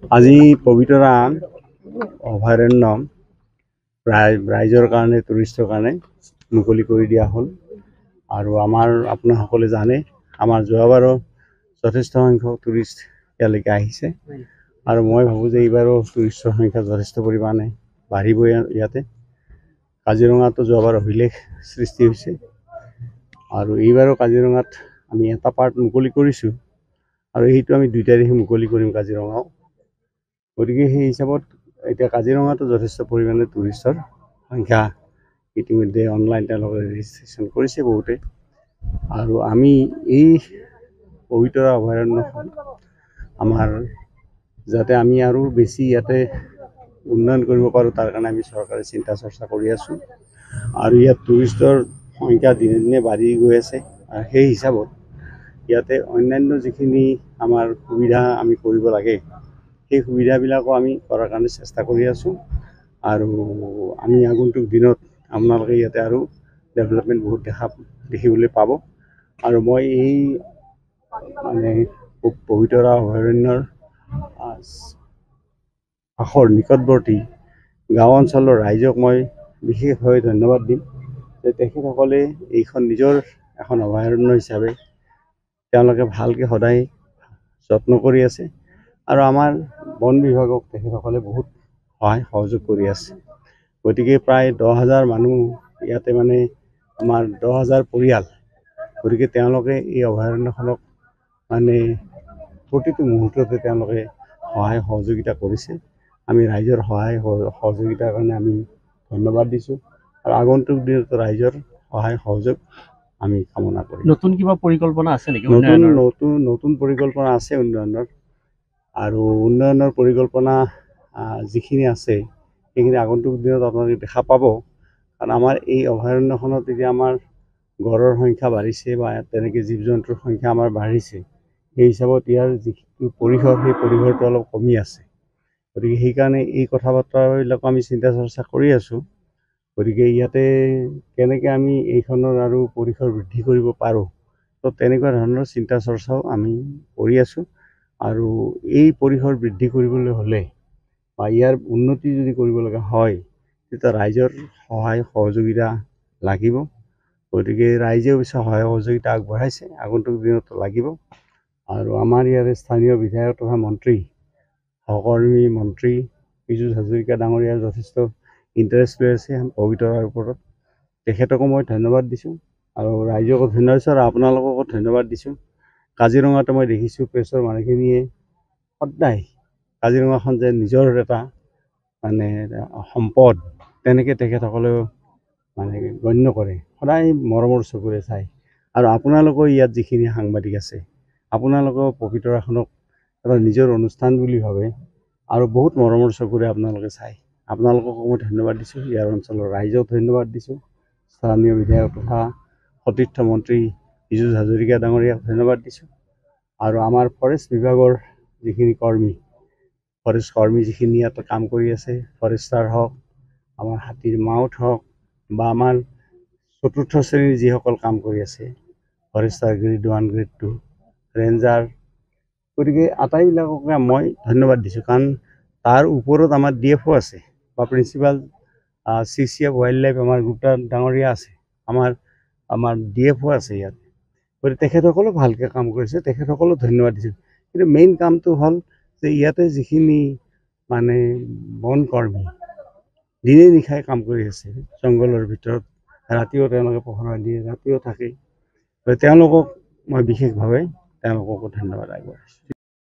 আজি পবিতৰা অভয়াৰণ্য ৰাইজৰ কাৰণে টুৰিষ্টৰ কাৰণে মুকলি কৰি দিয়া হ'ল আৰু আপোনাসকলে জানে আমাৰ যোৱাবাৰো যথেষ্ট সংখ্যক টুৰিষ্ট ইয়ালৈকে আহিছে আৰু মই ভাবোঁ যে এইবাৰো টুৰিষ্টৰ সংখ্যা যথেষ্ট পৰিমাণে বাঢ়িব। ইয়াতে কাজিৰঙাতো যোৱাবাৰ অভিলেখ সৃষ্টি হৈছে আৰু এইবাৰো কাজিৰঙাত আমি এটা পাৰ্ট মুকলি কৰিছোঁ আৰু সেইটো আমি 2 তাৰিখে মুকলি কৰিম কাজিৰঙাও। গতিকে সেই হিচাপত এতিয়া কাজিৰঙাতো যথেষ্ট পৰিমাণে টুৰিষ্টৰ সংখ্যা ইতিমধ্যে অনলাইন তেওঁলোকে ৰেজিষ্ট্ৰেশ্যন কৰিছে বহুতে আৰু আমি এই পবিতৰা অভয়াৰণ্যখন আমাৰ যাতে আমি আৰু বেছি ইয়াতে উন্নয়ন কৰিব পাৰোঁ তাৰ কাৰণে আমি চৰকাৰে চিন্তা চৰ্চা কৰি আছোঁ আৰু ইয়াত টুৰিষ্টৰ সংখ্যা দিনে দিনে বাঢ়ি গৈ আছে আৰু সেই হিচাপত ইয়াতে অন্যান্য যিখিনি আমাৰ সুবিধা আমি কৰিব লাগে সেই সুবিধাবিলাকো আমি কৰাৰ কাৰণে চেষ্টা কৰি আছোঁ আৰু আমি আগন্তুক দিনত আপোনালোকে ইয়াতে আৰু ডেভেলপমেণ্ট বহুত দেখিবলৈ পাব আৰু মই এই পবিতৰা অভয়াৰণ্যৰ কাষৰ নিকটৱৰ্তী গাঁও অঞ্চলৰ ৰাইজক মই বিশেষভাৱে ধন্যবাদ দিম যে তেখেতসকলে এইখন নিজৰ এখন অভয়াৰণ্য হিচাপে তেওঁলোকে ভালকৈ সদায় যত্ন কৰি আছে আৰু আমাৰ বন বিভাগক তেখেতসকলে বহুত সহায় সহযোগ কৰি আছে। গতিকে প্ৰায় 10,000 মানুহ ইয়াতে আমাৰ 10,000 পৰিয়াল। গতিকে তেওঁলোকে এই অভয়াৰণ্যখনক প্ৰতিটো মুহূৰ্ততে তেওঁলোকে সহায় সহযোগিতা কৰিছে। আমি ৰাইজৰ সহায় সহযোগিতাৰ কাৰণে আমি ধন্যবাদ দিছোঁ আৰু আগন্তুক দিনত ৰাইজৰ সহায় সহযোগ আমি কামনা কৰিম। নতুন কিবা পৰিকল্পনা আছে নেকি? নতুন পৰিকল্পনা আছে উন্নয়নৰ আৰু উন্নয়নৰ পৰিকল্পনা যিখিনি আছে সেইখিনি আগন্তুক দিনত আপোনালোকে দেখা পাব কাৰণ আমাৰ এই অভয়াৰণ্যখনত এতিয়া আমাৰ গড়ৰ সংখ্যা বাঢ়িছে বা তেনেকৈ জীৱ জন্তুৰ সংখ্যা আমাৰ বাঢ়িছে। সেই হিচাপত ইয়াৰ যিটো পৰিসৰ সেই পৰিসৰটো অলপ কমি আছে। গতিকে সেইকাৰণে এই কথা বাৰ্তাবিলাক আমি চিন্তা চৰ্চা কৰি আছোঁ। গতিকে ইয়াতে কেনেকৈ আমি এইখনৰ আৰু পৰিসৰ বৃদ্ধি কৰিব পাৰোঁ তো তেনেকুৱা ধৰণৰ চিন্তা চৰ্চাও আমি কৰি আছোঁ আৰু এই পৰিসৰ বৃদ্ধি কৰিবলৈ হ'লে বা ইয়াৰ উন্নতি যদি কৰিব লগা হয় তেতিয়া ৰাইজৰ সহায় সহযোগিতা লাগিব। গতিকে ৰাইজেও পিছত সহায় সহযোগিতা আগবঢ়াইছে, আগন্তুক দিনতো লাগিব আৰু আমাৰ ইয়াৰে স্থানীয় বিধায়ক তথা মন্ত্ৰী সহকৰ্মী মন্ত্ৰী পীযুষ হাজৰিকা ডাঙৰীয়াৰ যথেষ্ট ইণ্টাৰেষ্ট লৈ আছে পবিতৰাৰ ওপৰত। তেখেতকো মই ধন্যবাদ দিছোঁ আৰু ৰাইজকো ধন্যবাদ দিছোঁ আৰু আপোনালোককো ধন্যবাদ দিছোঁ। কাজিৰঙাতো মই দেখিছোঁ প্ৰেছৰ মানুহখিনিয়ে সদায় কাজিৰঙাখন যে নিজৰ এটা সম্পদ তেনেকৈ তেখেতসকলেও গণ্য কৰে, সদায় মৰমৰ চকুৰে চায় আৰু আপোনালোকেও ইয়াত যিখিনি সাংবাদিক আছে আপোনালোকেও পবিতৰাখনক এটা নিজৰ অনুষ্ঠান বুলি ভাবে আৰু বহুত মৰমৰ চকুৰে আপোনালোকে চায়। আপোনালোককো মই ধন্যবাদ দিছোঁ, ইয়াৰ অঞ্চলৰ ৰাইজক ধন্যবাদ দিছোঁ, স্থানীয় বিধায়ক তথা সতীৰ্থ মন্ত্ৰী পীযুষ হাজৰিকা ডাঙৰীয়াক ধন্যবাদ দিছোঁ আৰু আমাৰ ফৰেষ্ট বিভাগৰ যিখিনি ফৰেষ্ট কৰ্মী যিখিনি ইয়াত কাম কৰি আছে, ফৰেষ্টাৰ হওক, আমাৰ হাতীৰ মাউত হওক বা আমাৰ 4ৰ্থ শ্ৰেণীৰ যিসকল কাম কৰি আছে, ফৰেষ্টাৰ গ্ৰেড 1 গ্ৰেড 2 ৰেঞ্জাৰ, গতিকে আটাইবিলাককে মই ধন্যবাদ দিছোঁ কাৰণ তাৰ ওপৰত আমাৰ DFO আছে বা প্ৰিন্সিপাল CCF ৱাইল্ড লাইফ আমাৰ গুপ্তা ডাঙৰীয়া আছে, আমাৰ DFO আছে ইয়াত। গতিকে তেখেতসকলেও ভালকৈ কাম কৰিছে, তেখেতসকলেও ধন্যবাদ দিছোঁ। কিন্তু মেইন কামটো হ'ল যে ইয়াতে যিখিনি বন কৰ্মী দিনে নিশাই কাম কৰি আছে জংঘলৰ ভিতৰত, ৰাতিও তেওঁলোকে পহৰা দিয়ে, ৰাতিও থাকে, তেওঁলোকক মই বিশেষভাৱে তেওঁলোককো ধন্যবাদ আগবঢ়াইছোঁ।